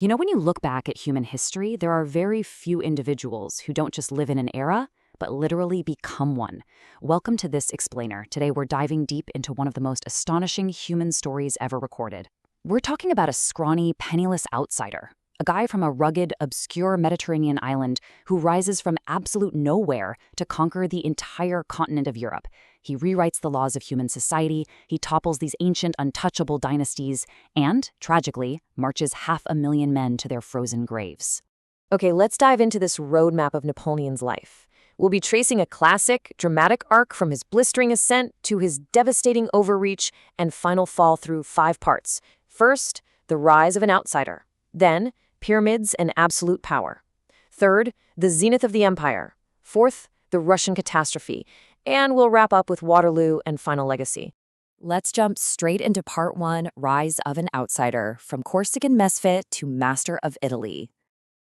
You know, when you look back at human history, there are very few individuals who don't just live in an era, but literally become one. Welcome to this explainer. Today we're diving deep into one of the most astonishing human stories ever recorded. We're talking about a scrawny, penniless outsider, a guy from a rugged, obscure Mediterranean island who rises from absolute nowhere to conquer the entire continent of Europe. He rewrites the laws of human society, he topples these ancient, untouchable dynasties, and, tragically, marches 500,000 men to their frozen graves. Okay, let's dive into this roadmap of Napoleon's life. We'll be tracing a classic, dramatic arc from his blistering ascent to his devastating overreach and final fall through 5 parts. First, the rise of an outsider. Then, pyramids and absolute power. Third, the zenith of the empire. Fourth, the Russian catastrophe. And we'll wrap up with Waterloo and final legacy. Let's jump straight into part 1, Rise of an Outsider, from Corsican misfit to master of Italy.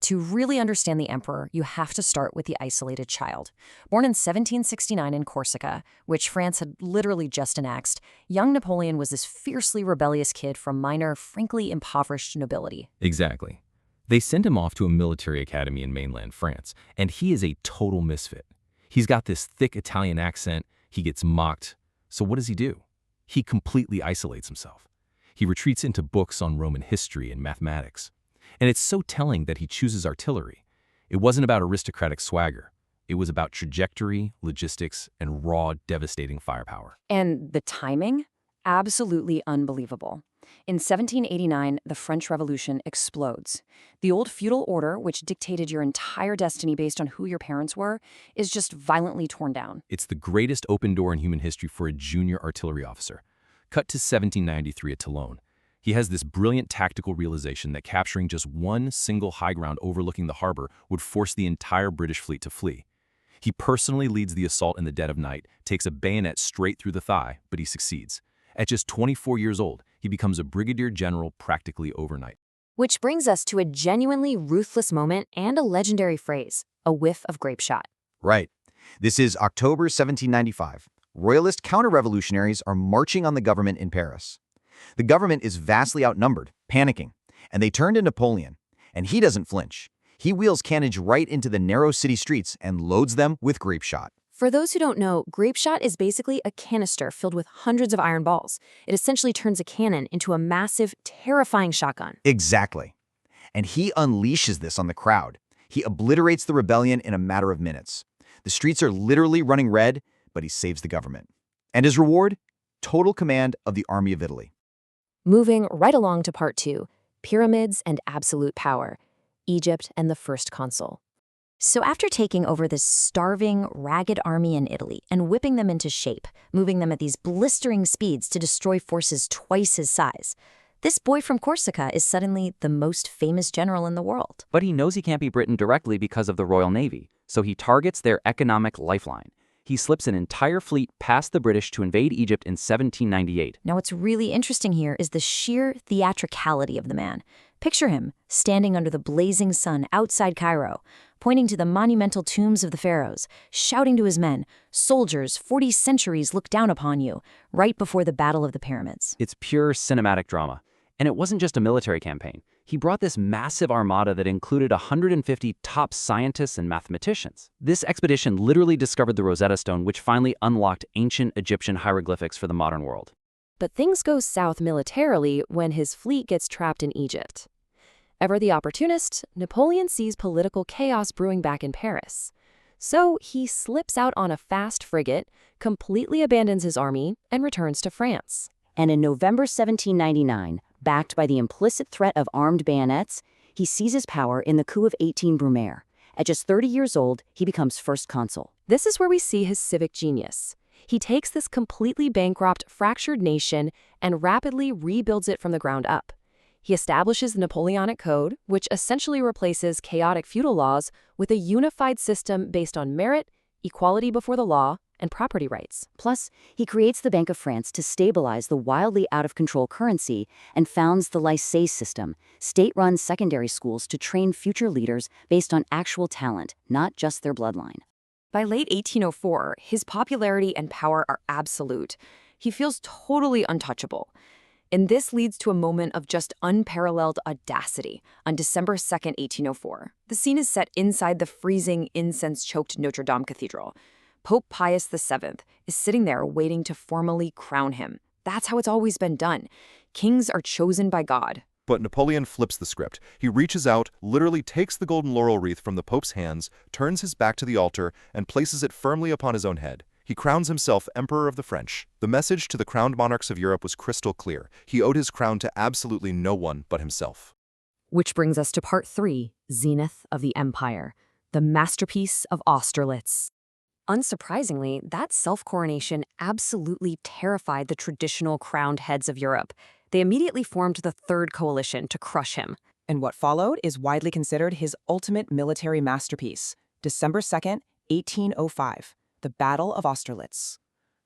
To really understand the emperor, you have to start with the isolated child. Born in 1769 in Corsica, which France had literally just annexed, young Napoleon was this fiercely rebellious kid from minor, frankly impoverished nobility. Exactly. They send him off to a military academy in mainland France, and he is a total misfit. He's got this thick Italian accent, he gets mocked. So what does he do? He completely isolates himself. He retreats into books on Roman history and mathematics. And it's so telling that he chooses artillery. It wasn't about aristocratic swagger. It was about trajectory, logistics, and raw, devastating firepower. And the timing? Absolutely unbelievable. In 1789, the French Revolution explodes. The old feudal order, which dictated your entire destiny based on who your parents were, is just violently torn down. It's the greatest open door in human history for a junior artillery officer. Cut to 1793 at Toulon. He has this brilliant tactical realization that capturing just one single high ground overlooking the harbor would force the entire British fleet to flee. He personally leads the assault in the dead of night, takes a bayonet straight through the thigh, but he succeeds. At just 24 years old, he becomes a brigadier general practically overnight. Which brings us to a genuinely ruthless moment and a legendary phrase, a whiff of grape shot. Right. This is October 1795. Royalist counter-revolutionaries are marching on the government in Paris. The government is vastly outnumbered, panicking, and they turn to Napoleon. And he doesn't flinch. He wheels cannons right into the narrow city streets and loads them with grape shot. For those who don't know, grape shot is basically a canister filled with hundreds of iron balls. It essentially turns a cannon into a massive, terrifying shotgun. Exactly. And he unleashes this on the crowd. He obliterates the rebellion in a matter of minutes. The streets are literally running red, but he saves the government. And his reward? Total command of the Army of Italy. Moving right along to part 2, pyramids and absolute power, Egypt and the first consul. So after taking over this starving, ragged army in Italy and whipping them into shape, moving them at these blistering speeds to destroy forces twice his size, this boy from Corsica is suddenly the most famous general in the world. But he knows he can't be Britain directly because of the Royal Navy, so he targets their economic lifeline. He slips an entire fleet past the British to invade Egypt in 1798. Now what's really interesting here is the sheer theatricality of the man. Picture him standing under the blazing sun outside Cairo, pointing to the monumental tombs of the pharaohs, shouting to his men, "Soldiers, 40 centuries look down upon you," right before the Battle of the Pyramids. It's pure cinematic drama. And it wasn't just a military campaign. He brought this massive armada that included 150 top scientists and mathematicians. This expedition literally discovered the Rosetta Stone, which finally unlocked ancient Egyptian hieroglyphics for the modern world. But things go south militarily when his fleet gets trapped in Egypt. Ever the opportunist, Napoleon sees political chaos brewing back in Paris. So he slips out on a fast frigate, completely abandons his army, and returns to France. And in November 1799, backed by the implicit threat of armed bayonets, he seizes power in the Coup of 18 Brumaire. At just 30 years old, he becomes first consul. This is where we see his civic genius. He takes this completely bankrupt, fractured nation and rapidly rebuilds it from the ground up. He establishes the Napoleonic Code, which essentially replaces chaotic feudal laws with a unified system based on merit, equality before the law, and property rights. Plus, he creates the Bank of France to stabilize the wildly out-of-control currency and founds the lycée system, state-run secondary schools to train future leaders based on actual talent, not just their bloodline. By late 1804, his popularity and power are absolute. He feels totally untouchable. And this leads to a moment of just unparalleled audacity. On December 2nd, 1804, the scene is set inside the freezing, incense-choked Notre-Dame Cathedral. Pope Pius VII is sitting there waiting to formally crown him. That's how it's always been done. Kings are chosen by God. But Napoleon flips the script. He reaches out, literally takes the golden laurel wreath from the Pope's hands, turns his back to the altar, and places it firmly upon his own head. He crowns himself Emperor of the French. The message to the crowned monarchs of Europe was crystal clear. He owed his crown to absolutely no one but himself. Which brings us to part 3, Zenith of the Empire, the masterpiece of Austerlitz. Unsurprisingly, that self-coronation absolutely terrified the traditional crowned heads of Europe. They immediately formed the Third Coalition to crush him. And what followed is widely considered his ultimate military masterpiece, December 2nd, 1805, the Battle of Austerlitz.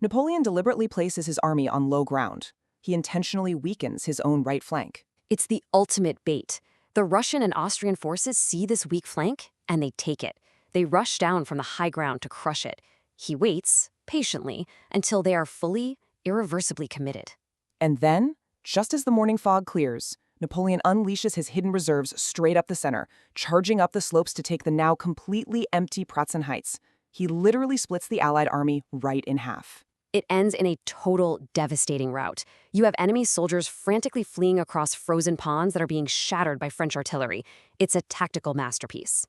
Napoleon deliberately places his army on low ground. He intentionally weakens his own right flank. It's the ultimate bait. The Russian and Austrian forces see this weak flank, and they take it. They rush down from the high ground to crush it. He waits, patiently, until they are fully, irreversibly committed. And then, just as the morning fog clears, Napoleon unleashes his hidden reserves straight up the center, charging up the slopes to take the now completely empty Pratzen Heights. He literally splits the Allied army right in half. It ends in a total, devastating rout. You have enemy soldiers frantically fleeing across frozen ponds that are being shattered by French artillery. It's a tactical masterpiece.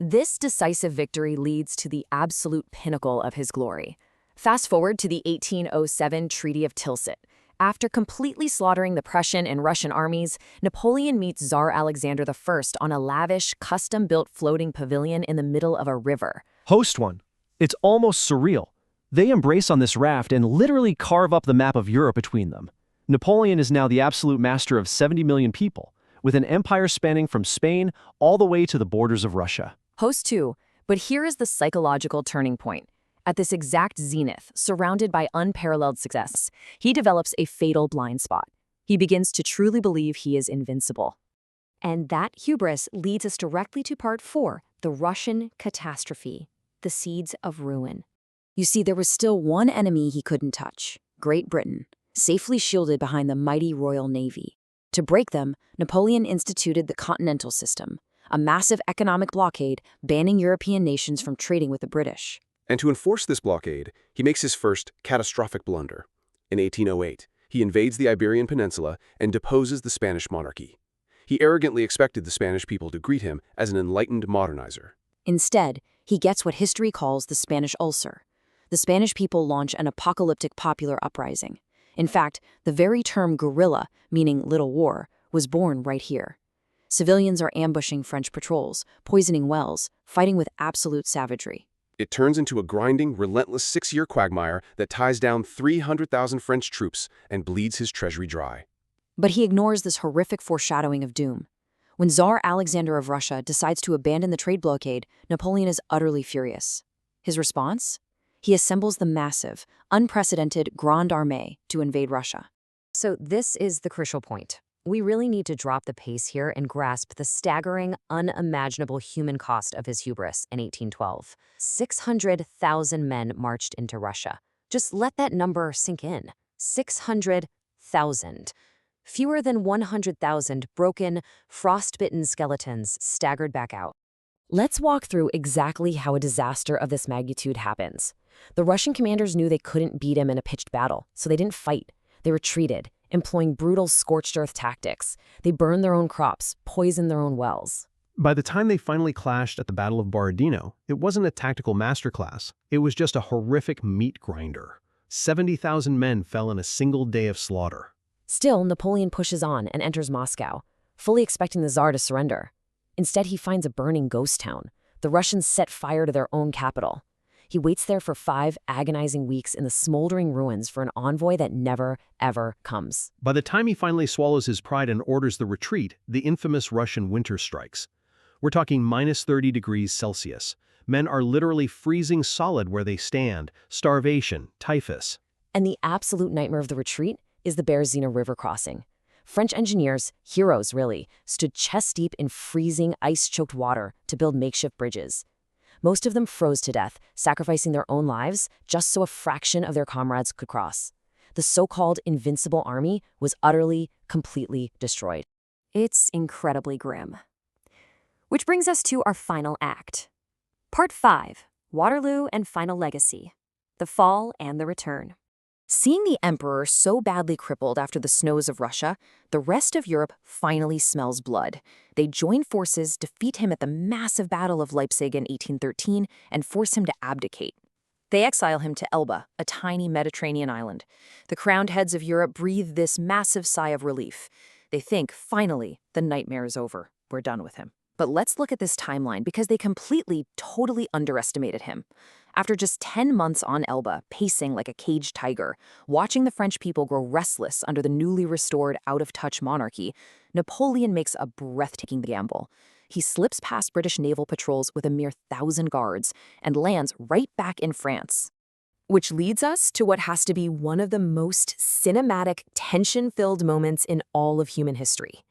This decisive victory leads to the absolute pinnacle of his glory. Fast forward to the 1807 Treaty of Tilsit. After completely slaughtering the Prussian and Russian armies, Napoleon meets Tsar Alexander I on a lavish, custom-built floating pavilion in the middle of a river. Host one. It's almost surreal. They embrace on this raft and literally carve up the map of Europe between them. Napoleon is now the absolute master of 70 million people, with an empire spanning from Spain all the way to the borders of Russia. Host 2, but here is the psychological turning point. At this exact zenith, surrounded by unparalleled success, he develops a fatal blind spot. He begins to truly believe he is invincible. And that hubris leads us directly to part 4, the Russian catastrophe, the seeds of ruin. You see, there was still one enemy he couldn't touch, Great Britain, safely shielded behind the mighty Royal Navy. To break them, Napoleon instituted the continental system, a massive economic blockade banning European nations from trading with the British. And to enforce this blockade, he makes his first catastrophic blunder. In 1808, he invades the Iberian Peninsula and deposes the Spanish monarchy. He arrogantly expected the Spanish people to greet him as an enlightened modernizer. Instead, he gets what history calls the Spanish Ulcer. The Spanish people launch an apocalyptic popular uprising. In fact, the very term guerrilla, meaning little war, was born right here. Civilians are ambushing French patrols, poisoning wells, fighting with absolute savagery. It turns into a grinding, relentless 6-year quagmire that ties down 300,000 French troops and bleeds his treasury dry. But he ignores this horrific foreshadowing of doom. When Tsar Alexander of Russia decides to abandon the trade blockade, Napoleon is utterly furious. His response? He assembles the massive, unprecedented Grande Armée to invade Russia. So this is the crucial point. We really need to drop the pace here and grasp the staggering, unimaginable human cost of his hubris in 1812. 600,000 men marched into Russia. Just let that number sink in. 600,000. Fewer than 100,000 broken, frostbitten skeletons staggered back out. Let's walk through exactly how a disaster of this magnitude happens. The Russian commanders knew they couldn't beat him in a pitched battle, so they didn't fight. They retreated, employing brutal scorched earth tactics. They burned their own crops, poisoned their own wells. By the time they finally clashed at the Battle of Borodino, it wasn't a tactical masterclass. It was just a horrific meat grinder. 70,000 men fell in a single day of slaughter. Still, Napoleon pushes on and enters Moscow, fully expecting the Tsar to surrender. Instead, he finds a burning ghost town. The Russians set fire to their own capital. He waits there for 5 agonizing weeks in the smoldering ruins for an envoy that never, ever comes. By the time he finally swallows his pride and orders the retreat, the infamous Russian winter strikes. We're talking minus 30 degrees Celsius. Men are literally freezing solid where they stand. Starvation, typhus. And the absolute nightmare of the retreat is the Berezina River crossing. French engineers, heroes really, stood chest-deep in freezing, ice-choked water to build makeshift bridges. Most of them froze to death, sacrificing their own lives just so a fraction of their comrades could cross. the so-called invincible army was utterly, completely destroyed. It's incredibly grim. Which brings us to our final act. Part 5, Waterloo and Final Legacy, the Fall and the Return. Seeing the emperor so badly crippled after the snows of Russia, the rest of Europe finally smells blood. They join forces, defeat him at the massive Battle of Leipzig in 1813, and force him to abdicate. They exile him to Elba, a tiny Mediterranean island. The crowned heads of Europe breathe this massive sigh of relief. They think, finally, the nightmare is over. We're done with him. But let's look at this timeline because they completely, totally underestimated him. After just 10 months on Elba, pacing like a caged tiger, watching the French people grow restless under the newly restored, out-of-touch monarchy, Napoleon makes a breathtaking gamble. He slips past British naval patrols with a mere 1,000 guards and lands right back in France. Which leads us to what has to be one of the most cinematic, tension-filled moments in all of human history.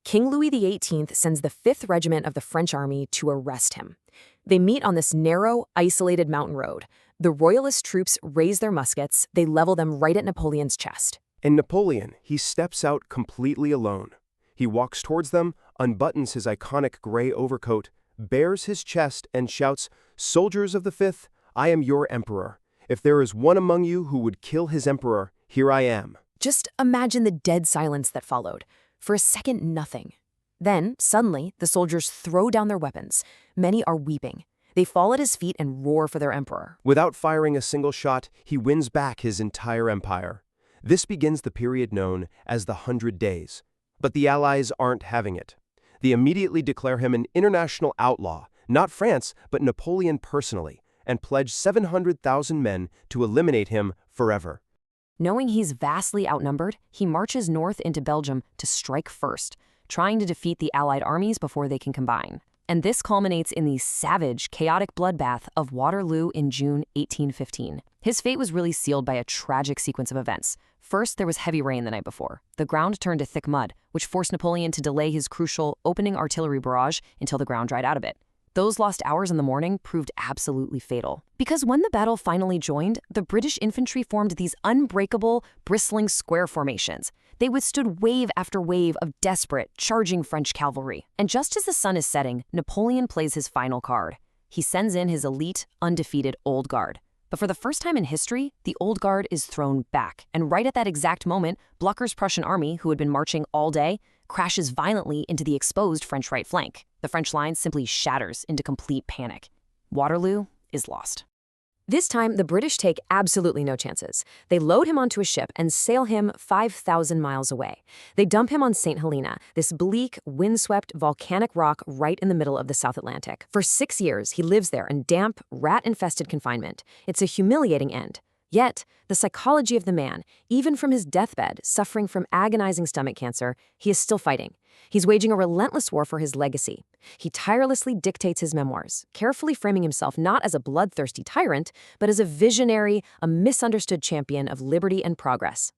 King Louis XVIII sends the 5th Regiment of the French army to arrest him. They meet on this narrow, isolated mountain road. The royalist troops raise their muskets, they level them right at Napoleon's chest. And Napoleon, he steps out completely alone. He walks towards them, unbuttons his iconic gray overcoat, bares his chest, and shouts, "Soldiers of the 5th, I am your emperor. If there is one among you who would kill his emperor, here I am." Just imagine the dead silence that followed. For a second, nothing. Then, suddenly, the soldiers throw down their weapons. Many are weeping. They fall at his feet and roar for their emperor. Without firing a single shot, he wins back his entire empire. This begins the period known as the 100 Days. But the Allies aren't having it. They immediately declare him an international outlaw, not France, but Napoleon personally, and pledge 700,000 men to eliminate him forever. Knowing he's vastly outnumbered, he marches north into Belgium to strike first, trying to defeat the Allied armies before they can combine. And this culminates in the savage, chaotic bloodbath of Waterloo in June 1815. His fate was really sealed by a tragic sequence of events. First, there was heavy rain the night before. The ground turned to thick mud, which forced Napoleon to delay his crucial opening artillery barrage until the ground dried out a bit. Those lost hours in the morning proved absolutely fatal. Because when the battle finally joined, the British infantry formed these unbreakable, bristling square formations. They withstood wave after wave of desperate, charging French cavalry. And just as the sun is setting, Napoleon plays his final card. He sends in his elite, undefeated Old Guard. But for the first time in history, the Old Guard is thrown back. And right at that exact moment, Blücher's Prussian army, who had been marching all day, crashes violently into the exposed French right flank. The French line simply shatters into complete panic. Waterloo is lost. This time, the British take absolutely no chances. They load him onto a ship and sail him 5,000 miles away. They dump him on St. Helena, this bleak, windswept, volcanic rock right in the middle of the South Atlantic. For 6 years, he lives there in damp, rat-infested confinement. It's a humiliating end. Yet, the psychology of the man, even from his deathbed, suffering from agonizing stomach cancer, he is still fighting. He's waging a relentless war for his legacy. He tirelessly dictates his memoirs, carefully framing himself not as a bloodthirsty tyrant, but as a visionary, a misunderstood champion of liberty and progress.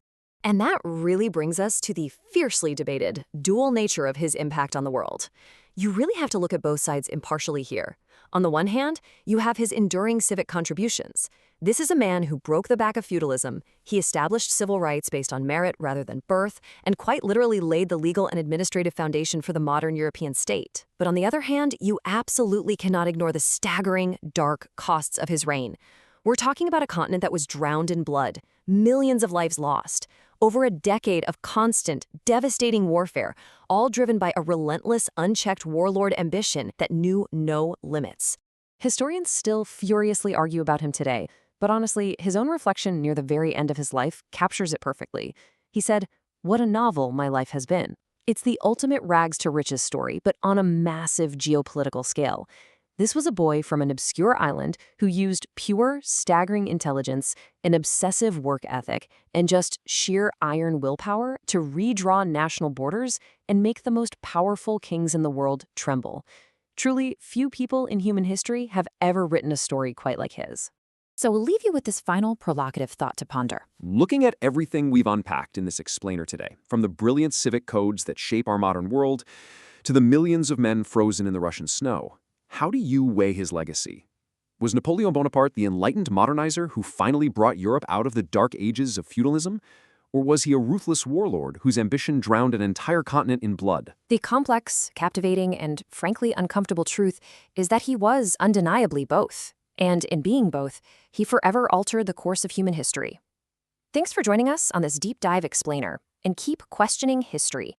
And that really brings us to the fiercely debated, dual nature of his impact on the world. You really have to look at both sides impartially here. On the one hand, you have his enduring civic contributions. This is a man who broke the back of feudalism. He established civil rights based on merit rather than birth, and quite literally laid the legal and administrative foundation for the modern European state. But on the other hand, you absolutely cannot ignore the staggering, dark costs of his reign. We're talking about a continent that was drowned in blood, millions of lives lost, over a decade of constant, devastating warfare, all driven by a relentless, unchecked warlord ambition that knew no limits. Historians still furiously argue about him today, but honestly, his own reflection near the very end of his life captures it perfectly. He said, "What a novel my life has been." It's the ultimate rags to riches story, but on a massive geopolitical scale. This was a boy from an obscure island who used pure, staggering intelligence, an obsessive work ethic, and just sheer iron willpower to redraw national borders and make the most powerful kings in the world tremble. Truly, few people in human history have ever written a story quite like his. So we'll leave you with this final provocative thought to ponder. Looking at everything we've unpacked in this explainer today, from the brilliant civic codes that shape our modern world to the millions of men frozen in the Russian snow, how do you weigh his legacy? Was Napoleon Bonaparte the enlightened modernizer who finally brought Europe out of the dark ages of feudalism? Or was he a ruthless warlord whose ambition drowned an entire continent in blood? The complex, captivating, and frankly uncomfortable truth is that he was undeniably both. And in being both, he forever altered the course of human history. Thanks for joining us on this deep dive explainer, and keep questioning history.